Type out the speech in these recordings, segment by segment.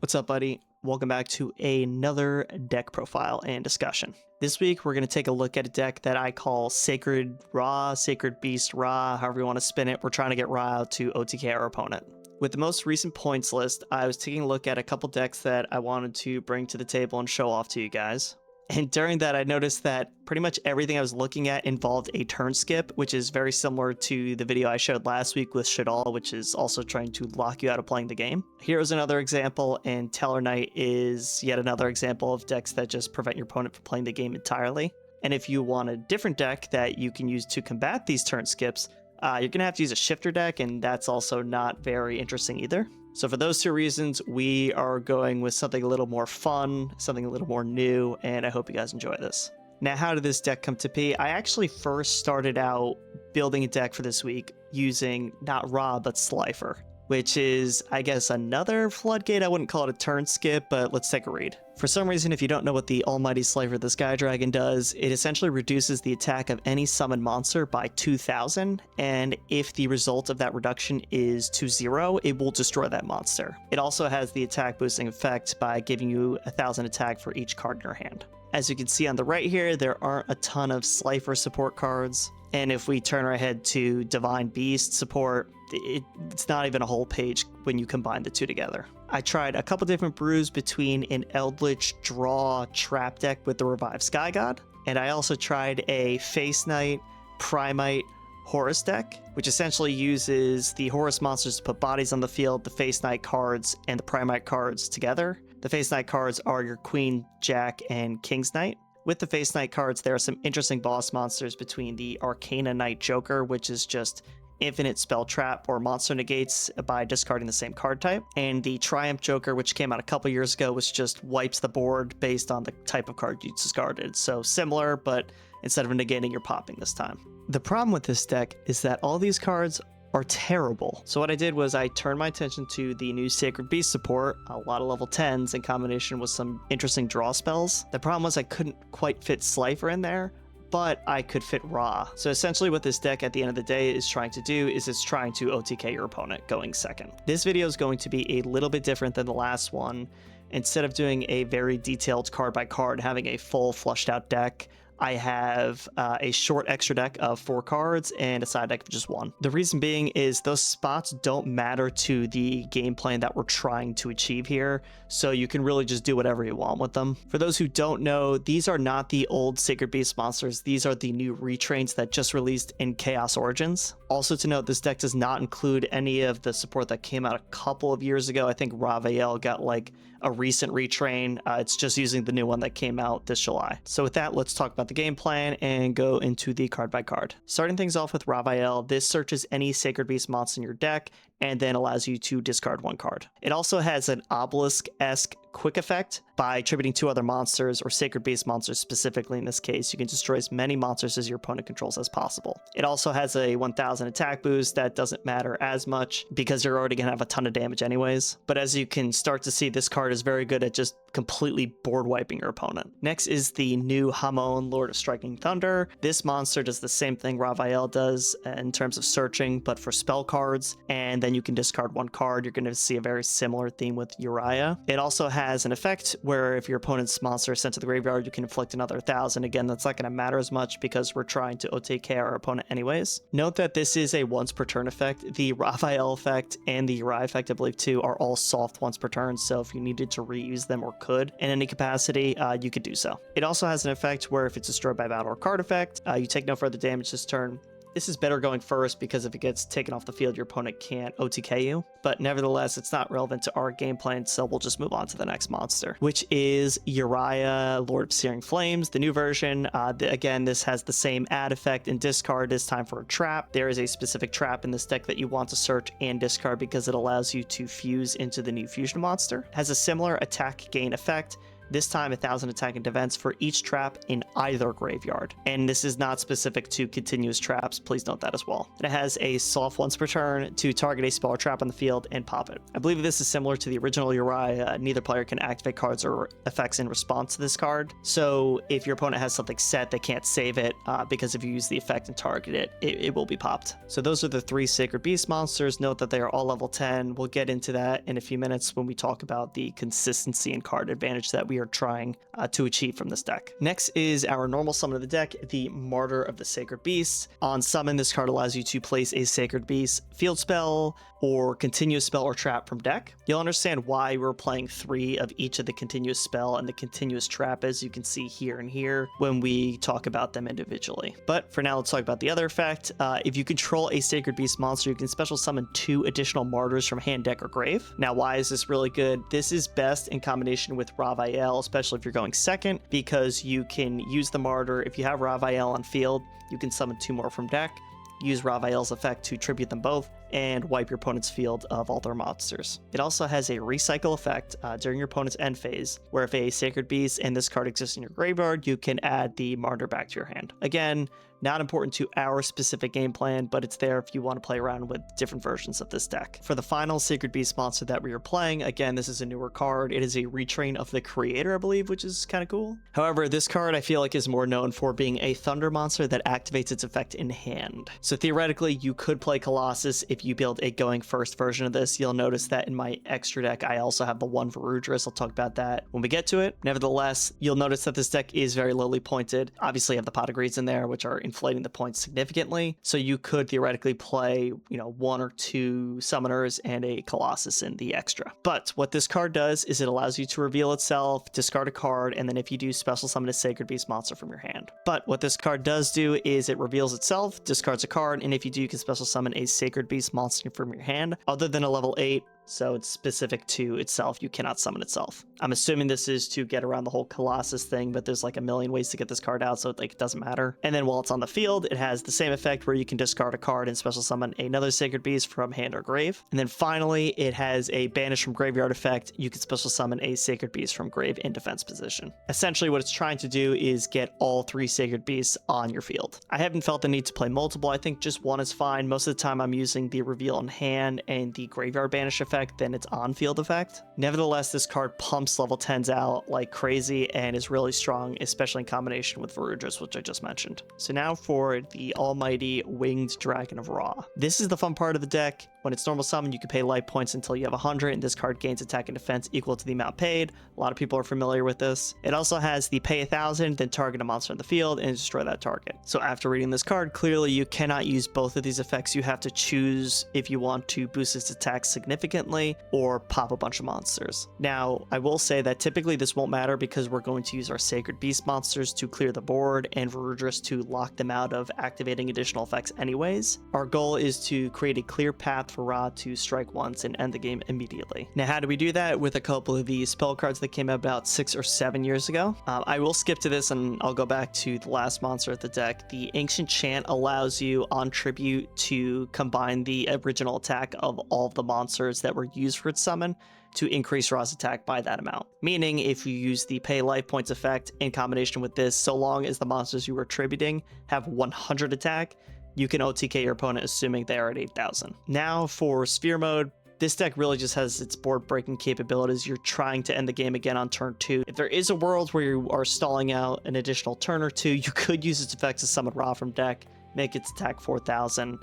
What's up, buddy? Welcome back to another deck profile and discussion. This week, we're going to take a look at a deck that I call Sacred Ra, Sacred Beast Ra, however you want to spin it. We're trying to get Ra out to OTK our opponent. With the most recent points list, I was taking a look at a couple decks that I wanted to bring to the table and show off to you guys. And during that, I noticed that pretty much everything I was looking at involved a turn skip, which is very similar to the video I showed last week with Shadal, which is also trying to lock you out of playing the game. Here's another example, and Tellar Knight is yet another example of decks that just prevent your opponent from playing the game entirely. And if you want a different deck that you can use to combat these turn skips, you're going to have to use a shifter deck, and that's also not very interesting either. So for those two reasons, we are going with something a little more fun, something a little more new, and I hope you guys enjoy this. Now, how did this deck come to be? I actually first started out building a deck for this week using not Ra, but Slifer, which is, I guess, another floodgate. I wouldn't call it a turn skip, but let's take a read. For some reason, if you don't know what the Almighty Slifer the Sky Dragon does, it essentially reduces the attack of any summoned monster by 2,000, and if the result of that reduction is to 0, it will destroy that monster. It also has the attack boosting effect by giving you 1,000 attack for each card in your hand. As you can see on the right here, there aren't a ton of Slifer support cards, and if we turn our head to Divine Beast support, it's not even a whole page when you combine the two together. I tried a couple different brews between an Eldritch Draw trap deck with the Revived Sky God, and I also tried a Face Knight, Primite, Horus deck, which essentially uses the Horus monsters to put bodies on the field, the Face Knight cards, and the Primite cards together. The Face Knight cards are your Queen, Jack, and King's Knight. With the Face Knight cards, there are some interesting boss monsters between the Arcana Knight Joker, which is just infinite spell trap or monster negates by discarding the same card type, and the Triumph Joker, which came out a couple years ago, which just wipes the board based on the type of card you discarded. So similar, but instead of negating, you're popping this time. The problem with this deck is that all these cards are terrible. So what I did was I turned my attention to the new Sacred Beast support, a lot of level 10s in combination with some interesting draw spells. The problem was I couldn't quite fit Slifer in there, but I could fit Ra. So essentially what this deck at the end of the day is trying to do is it's trying to OTK your opponent going second. This video is going to be a little bit different than the last one. Instead of doing a very detailed card by card, having a full flushed out deck, I have a short extra deck of 4 cards and a side deck of just 1. The reason being is those spots don't matter to the game plan that we're trying to achieve here, so you can really just do whatever you want with them. For those who don't know, these are not the old Sacred Beast monsters. These are the new retrains that just released in Chaos Origins. Also to note, this deck does not include any of the support that came out a couple of years ago. I think Ravael got like a recent retrain. It's just using the new one that came out this July. So with that, let's talk about the game plan and go into the card by card. Starting things off with Ravael, this searches any Sacred Beast monster in your deck and then allows you to discard 1 card. It also has an Obelisk-esque quick effect. By attributing 2 other monsters, or Sacred Beast monsters specifically in this case, you can destroy as many monsters as your opponent controls as possible. It also has a 1000 attack boost that doesn't matter as much because you're already going to have a ton of damage anyways. But as you can start to see, this card is very good at just completely board wiping your opponent. Next is the new Hamon, Lord of Striking Thunder. This monster does the same thing Ravael does in terms of searching, but for spell cards, and then you can discard 1 card. You're going to see a very similar theme with Uriah. It also has an effect where if your opponent's monster is sent to the graveyard, you can inflict another 1000. Again, that's not going to matter as much because we're trying to OTK our opponent anyways. Note that this is a once per turn effect. The Raphael effect and the Uriah effect, I believe too, are all soft once per turn, so if you needed to reuse them or could in any capacity, you could do so. It also has an effect where if it's destroyed by battle or card effect, you take no further damage this turn. This is better going first because if it gets taken off the field, your opponent can't OTK you. But nevertheless, it's not relevant to our game plan, so we'll just move on to the next monster, which is Uriah, Lord of Searing Flames, the new version. Again, this has the same add effect and discard, this time for a trap. There is a specific trap in this deck that you want to search and discard because it allows you to fuse into the new fusion monster. It has a similar attack gain effect. this time 1,000 attack and defense for each trap in either graveyard. And this is not specific to continuous traps, please note that as well. It has a soft once per turn to target a spell or trap on the field and pop it. I believe this is similar to the original Uriah. Neither player can activate cards or effects in response to this card. So if your opponent has something set, they can't save it because if you use the effect and target it, it will be popped. So those are the 3 Sacred Beast monsters. Note that they are all level 10. We'll get into that in a few minutes when we talk about the consistency and card advantage that we are trying to achieve from this deck. Next is our normal summon of the deck, the Martyr of the Sacred Beasts. On summon, this card allows you to place a Sacred Beast field spell or continuous spell or trap from deck. You'll understand why we're playing 3 of each of the continuous spell and the continuous trap, as you can see here and here, when we talk about them individually. But for now, let's talk about the other effect. If you control a Sacred Beast monster, you can special summon 2 additional Martyrs from hand, deck, or grave. Now, why is this really good? This is best in combination with Ravael, especially if you're going second, because you can use the Martyr. If you have Ravael on field, you can summon 2 more from deck, use Ravael's effect to tribute them both, and wipe your opponent's field of all their monsters. It also has a recycle effect during your opponent's end phase, where if a Sacred Beast and this card exists in your graveyard, you can add the Martyr back to your hand. Again, not important to our specific game plan, but it's there if you want to play around with different versions of this deck. For the final Sacred Beast monster that we are playing, again, this is a newer card. It is a retrain of the creator, I believe, which is kind of cool. However, this card I feel like is more known for being a thunder monster that activates its effect in hand. So theoretically, you could play Colossus if you build a going first version of this. You'll notice that in my extra deck, I also have the 1 Varudris. I'll talk about that when we get to it. Nevertheless, you'll notice that this deck is very lowly pointed. Obviously, you have the Pot of Greeds in there, which are inflating the points significantly. So you could theoretically play, 1 or 2 summoners and a Colossus in the extra. But what this card does is it allows you to reveal itself, discard a card, and then if you do, special summon a Sacred Beast monster from your hand. But what this card does do is it reveals itself, discards a card, and if you do, you can special summon a Sacred Beast monster from your hand, other than a level 8. So it's specific to itself. You cannot summon itself. I'm assuming this is to get around the whole Colossus thing, but there's like a million ways to get this card out, so it doesn't matter. And then while it's on the field, it has the same effect where you can discard a card and special summon another Sacred Beast from hand or grave. And then finally, it has a banish from graveyard effect. You can special summon a Sacred Beast from grave in defense position. Essentially, what it's trying to do is get all 3 Sacred Beasts on your field. I haven't felt the need to play multiple. I think just 1 is fine. Most of the time, I'm using the reveal in hand and the graveyard banish effect, then it's on field effect. Nevertheless, this card pumps level 10s out like crazy and is really strong, especially in combination with Varudris, which I just mentioned. So now for the almighty Winged Dragon of Ra. This is the fun part of the deck. When it's normal summon, you can pay life points until you have 100, and this card gains attack and defense equal to the amount paid. A lot of people are familiar with this. It also has the pay 1,000, then target a monster in the field and destroy that target. So after reading this card, clearly you cannot use both of these effects. You have to choose if you want to boost its attack significantly or pop a bunch of monsters. Now, I will say that typically this won't matter because we're going to use our Sacred Beast monsters to clear the board and Varudris to lock them out of activating additional effects anyways. Our goal is to create a clear path for Ra to strike once and end the game immediately. Now, how do we do that? With a couple of these spell cards that came out about 6 or 7 years ago. I will skip to this and I'll go back to the last monster at the deck. The Ancient Chant allows you on tribute to combine the original attack of all of the monsters that were used for its summon to increase Ra's attack by that amount. Meaning, if you use the pay life points effect in combination with this, so long as the monsters you were attributing have 100 attack, you can OTK your opponent assuming they are at 8,000. Now for Sphere Mode, this deck really just has its board breaking capabilities. You're trying to end the game again on turn 2. If there is a world where you are stalling out an additional turn or 2, you could use its effect to summon Ra from deck, make its attack 4,000,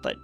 but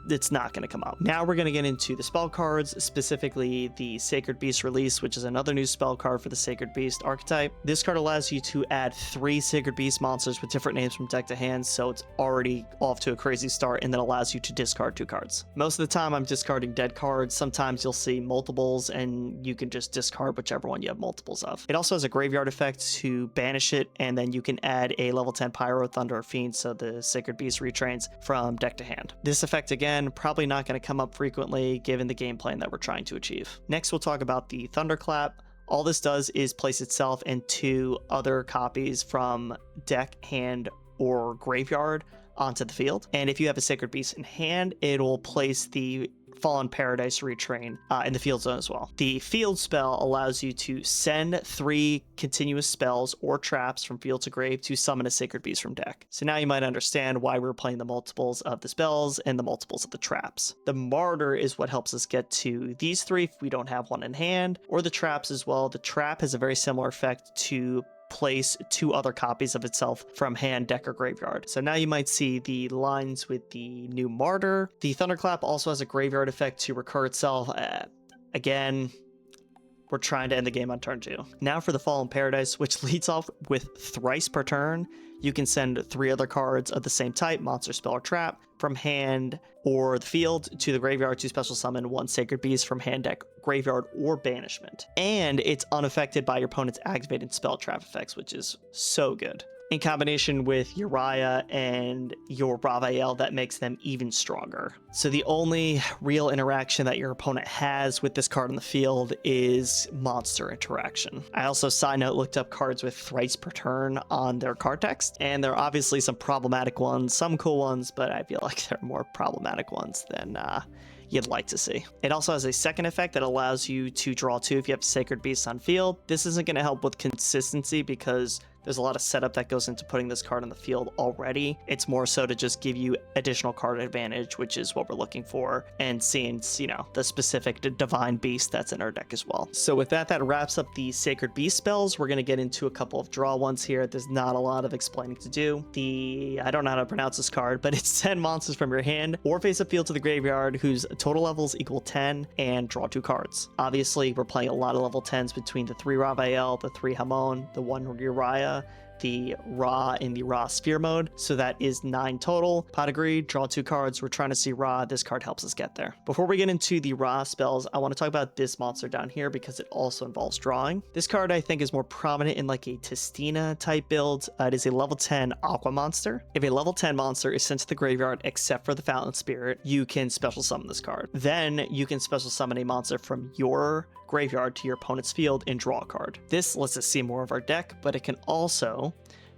it's not going to come out. Now we're going to get into the spell cards, specifically the Sacred Beast release, which is another new spell card for the Sacred Beast archetype. This card allows you to add 3 Sacred Beast monsters with different names from deck to hand, so it's already off to a crazy start, and then allows you to discard 2 cards. Most of the time I'm discarding dead cards. Sometimes you'll see multiples and you can just discard whichever one you have multiples of. It also has a graveyard effect to banish it, and then you can add a level 10 Pyro, Thunder, or Fiend, so the Sacred Beast retrains from deck to hand. This effect again, probably not going to come up frequently given the game plan that we're trying to achieve. Next, we'll talk about the Thunderclap. All this does is place itself in 2 other copies from deck, hand, or graveyard onto the field. And if you have a Sacred Beast in hand, it'll place the Fallen Paradise Retrain in the field zone as well. The field spell allows you to send 3 continuous spells or traps from field to grave to summon a Sacred Beast from deck. So now you might understand why we're playing the multiples of the spells and the multiples of the traps. The Martyr is what helps us get to these 3 if we don't have one in hand, or the traps as well. The trap has a very similar effect to place 2 other copies of itself from hand, deck, or graveyard. So now you might see the lines with the new Martyr. The Thunderclap also has a graveyard effect to recur itself. Again, we're trying to end the game on turn 2. Now for the Fallen Paradise, which leads off with thrice per turn. You can send 3 other cards of the same type, monster, spell, or trap, from hand or the field to the graveyard to special summon 1 Sacred Beast from hand, deck, graveyard, or banishment. And it's unaffected by your opponent's activated spell trap effects, which is so good. In combination with Uriah and your Ravael, that makes them even stronger. So the only real interaction that your opponent has with this card on the field is monster interaction. I also, side note, looked up cards with thrice per turn on their card text, and there are obviously some problematic ones, some cool ones, but I feel like there are more problematic ones than you'd like to see. It also has a second effect that allows you to draw 2 if you have Sacred Beasts on field. This isn't going to help with consistency because there's a lot of setup that goes into putting this card on the field already. It's more so to just give you additional card advantage, which is what we're looking for, and seeing, you know, the specific Divine Beast that's in our deck as well. So with that, that wraps up the Sacred Beast spells. We're going to get into a couple of draw ones here. There's not a lot of explaining to do. I don't know how to pronounce this card, but it's 10 monsters from your hand or face a field to the graveyard whose total levels equal 10 and draw 2 cards. Obviously, we're playing a lot of level 10s between the 3 Ravael, the 3 Hamon, the 1 Uriah, the Ra in the Ra Sphere mode, so that is 9 total. Pot agreed, draw 2 cards. We're trying to see Ra. This card helps us get there. Before we get into the Ra spells, I want to talk about this monster down here because it also involves drawing. This card I think is more prominent in like a Testina type build. It is a level 10 Aqua monster. If a level 10 monster is sent to the graveyard except for the Fountain Spirit, you can special summon this card. Then you can special summon a monster from your graveyard to your opponent's field and draw a card. This lets us see more of our deck, but it can also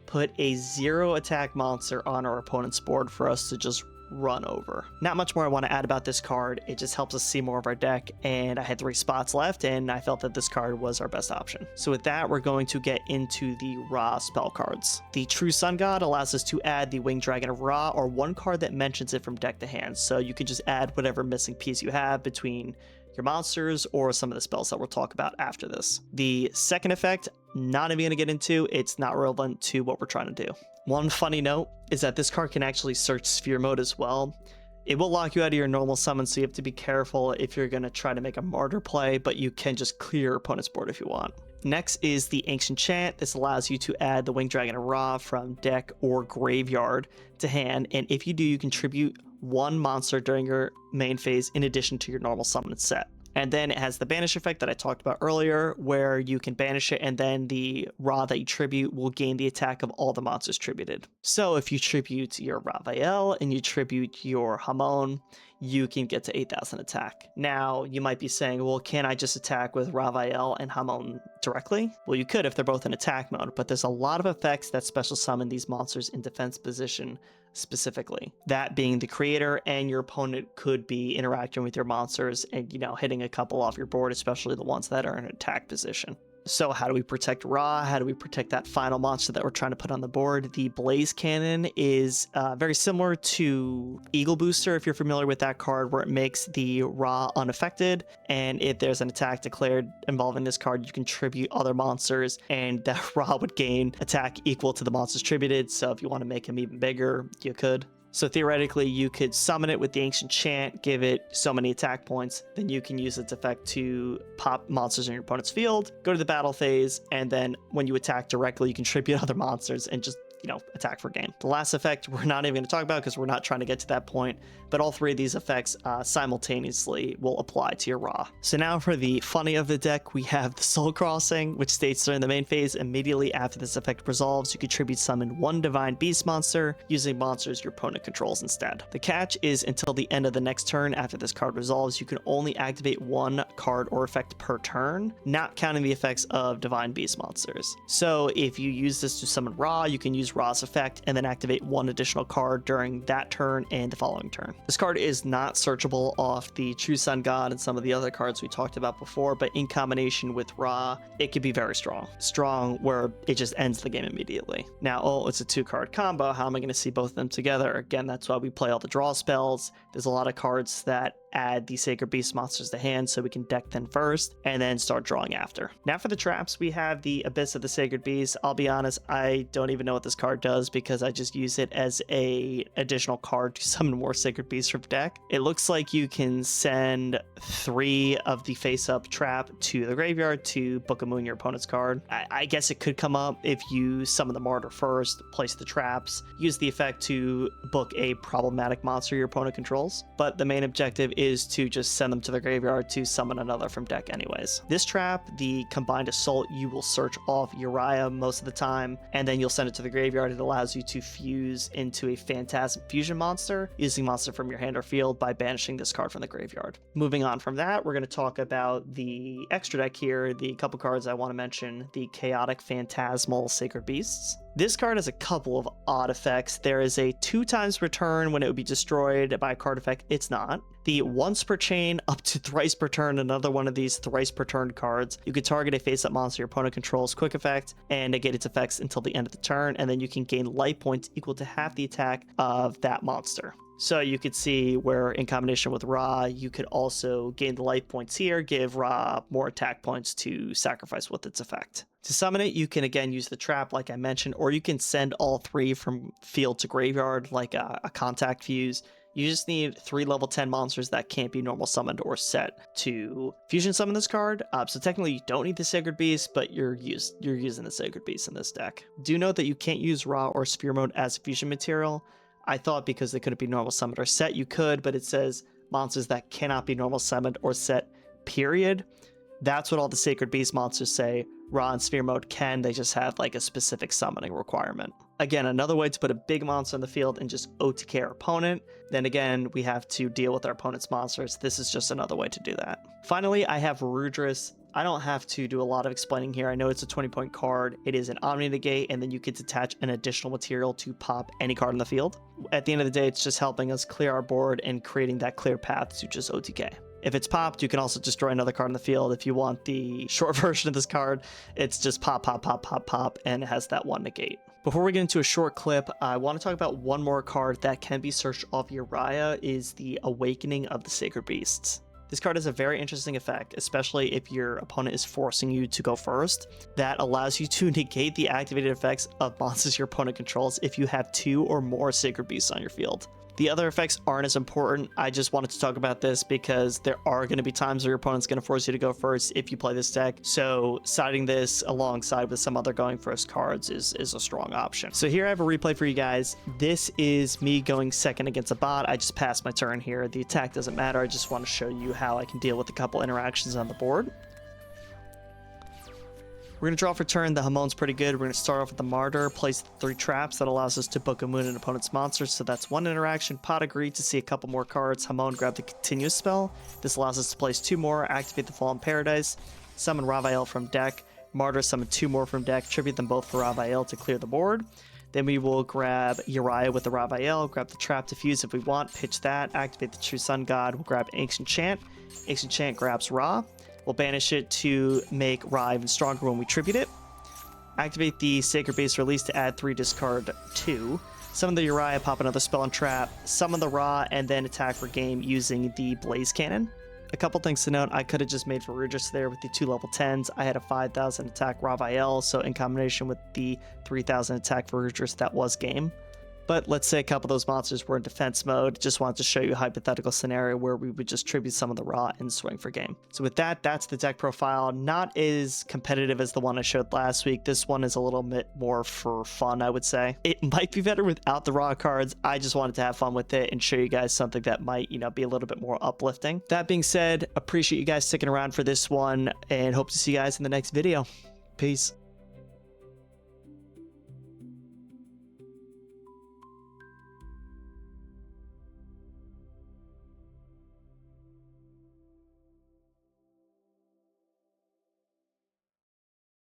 put a 0 attack monster on our opponent's board for us to just run over. Not much more I want to add about this card. It just helps us see more of our deck, and I had 3 spots left and I felt that this card was our best option. So with that, we're going to get into the Ra spell cards. The True Sun God allows us to add the Winged Dragon of Ra, or 1 card that mentions it from deck to hand. So you can just add whatever missing piece you have between your monsters or some of the spells that we'll talk about after this. The second effect, not even going to get into. It's not relevant to what we're trying to do. One funny note is that this card can actually search Sphere mode as well. It will lock you out of your normal summon, so you have to be careful if you're going to try to make a Martyr play, but you can just clear your opponent's board if you want. Next is the Ancient Chant. This allows you to add the Winged Dragon of Ra from deck or graveyard to hand, and if you do, you contribute 1 monster during your main phase in addition to your normal summon set. And then it has the banish effect that I talked about earlier, where you can banish it and then the Ra that you tribute will gain the attack of all the monsters tributed. So if you tribute your Ravael and you tribute your Hamon, you can get to 8,000 attack. Now, you might be saying, well, can I just attack with Ravael and Hamon directly? Well, you could if they're both in attack mode, but there's a lot of effects that special summon these monsters in defense position specifically. That being the creator, and your opponent could be interacting with your monsters and, you know, hitting a couple off your board, especially the ones that are in attack position. So how do we protect Ra? How do we protect that final monster that we're trying to put on the board? The Blaze Cannon is very similar to Eagle Booster, if you're familiar with that card, where it makes the Ra unaffected, and if there's an attack declared involving this card, you can tribute other monsters, and that Ra would gain attack equal to the monsters tributed, so if you want to make him even bigger, you could. So theoretically, you could summon it with the Ancient Chant, give it so many attack points, then you can use its effect to pop monsters in your opponent's field, go to the battle phase, and then when you attack directly, you can tribute other monsters and just, you know, attack for gain. The last effect we're not even going to talk about because we're not trying to get to that point, but all 3 of these effects simultaneously will apply to your Ra. So now for the funny of the deck, we have the Soul Crossing, which states during the main phase, immediately after this effect resolves, you can tribute summon 1 Divine Beast monster using monsters your opponent controls instead. The catch is until the end of the next turn after this card resolves, you can only activate 1 card or effect per turn, not counting the effects of Divine Beast monsters. So if you use this to summon Ra, you can use Ra's effect, and then activate one additional card during that turn and the following turn. This card is not searchable off the True Sun God and some of the other cards we talked about before, but in combination with Ra, it could be very strong. Strong where it just ends the game immediately. Now, oh, it's a 2-card combo. How am I going to see both of them together? Again, that's why we play all the draw spells. There's a lot of cards that add the Sacred Beast monsters to hand so we can deck them first and then start drawing after. Now for the traps, we have the Abyss of the Sacred Beast. I'll be honest, I don't even know what this card does because I just use it as a additional card to summon more Sacred Beasts from deck. It looks like you can send 3 of the face-up trap to the graveyard to book a moon your opponent's card. I guess it could come up if you summon the Martyr first, place the traps, use the effect to book a problematic monster your opponent controls, but the main objective is to just send them to the graveyard to summon another from deck anyways. This trap, the Combined Assault, you will search off Uriah most of the time, and then you'll send it to the graveyard. It allows you to fuse into a Phantasm Fusion monster using monster from your hand or field by banishing this card from the graveyard. Moving on from that, we're going to talk about the extra deck here, the couple cards I want to mention, the Chaotic Phantasmal Sacred Beasts. This card has a couple of odd effects. There is a 2x per turn when it would be destroyed by a card effect. It's not. The once per chain up to thrice per turn, another one of these thrice per turn cards. You could target a face-up monster your opponent controls, quick effect, and negate its effects until the end of the turn, and then you can gain life points equal to half the attack of that monster. So you could see where in combination with Ra, you could also gain the life points here, give Ra more attack points to sacrifice with its effect. To summon it, you can again use the trap like I mentioned, or you can send all 3 from field to graveyard like a contact fuse. You just need 3 level 10 monsters that can't be normal summoned or set to fusion summon this card. So technically you don't need the Sacred Beast, but you're using the Sacred Beast in this deck. Do note that you can't use Ra or Sphere Mode as fusion material. I thought because they couldn't be normal summoned or set, you could, but it says monsters that cannot be normal summoned or set, period. That's what all the Sacred Beast monsters say. Ra and Sphere Mode can, they just have like a specific summoning requirement. Again, another way to put a big monster in the field and just OTK our opponent. Then again, we have to deal with our opponent's monsters. This is just another way to do that. Finally, I have Rudris. I don't have to do a lot of explaining here. I know it's a 20-point card. It is an Omni Negate, and then you get to attach an additional material to pop any card in the field. At the end of the day, it's just helping us clear our board and creating that clear path to just OTK. If it's popped, you can also destroy another card in the field. If you want the short version of this card, it's just pop, pop, pop, pop, pop, and it has that one negate. Before we get into a short clip, I want to talk about one more card that can be searched off Uriah, is the Awakening of the Sacred Beasts. This card has a very interesting effect, especially if your opponent is forcing you to go first. That allows you to negate the activated effects of monsters your opponent controls if you have 2 or more Sacred Beasts on your field. The other effects aren't as important. I just wanted to talk about this because there are going to be times where your opponent's going to force you to go first if you play this deck. So siding this alongside with some other going first cards is a strong option. So here I have a replay for you guys. This is me going second against a bot. I just passed my turn here. The attack doesn't matter. I just want to show you how I can deal with a couple interactions on the board. We're going to draw for turn. The Hamon's pretty good. We're going to start off with the Martyr, place 3 traps. That allows us to book a moon an opponent's monsters. So that's one interaction. Pot agreed to see a couple more cards. Hamon grabbed the Continuous spell. This allows us to place 2 more, activate the Fallen Paradise, summon Ravael from deck. Martyr summon 2 more from deck, tribute them both for Ravael to clear the board. Then we will grab Uriah with the Ravael, grab the trap to fuse if we want, pitch that, activate the True Sun God. We'll grab Ancient Chant. Ancient Chant grabs Ra. We'll banish it to make Ra even stronger when we tribute it. Activate the Sacred Beast release to add 3, discard 2. Summon the Uriah, pop another spell and trap. Summon the Ra, and then attack for game using the Blaze Cannon. A couple things to note, I could have just made Ferrugus there with the 2 level 10s. I had a 5,000 attack Ravael, so in combination with the 3,000 attack Ferrugus, that was game. But let's say a couple of those monsters were in defense mode. Just wanted to show you a hypothetical scenario where we would just tribute some of the Ra and swing for game. So with that, that's the deck profile. Not as competitive as the one I showed last week. This one is a little bit more for fun, I would say. It might be better without the Ra cards. I just wanted to have fun with it and show you guys something that might, be a little bit more uplifting. That being said, appreciate you guys sticking around for this one and hope to see you guys in the next video. Peace.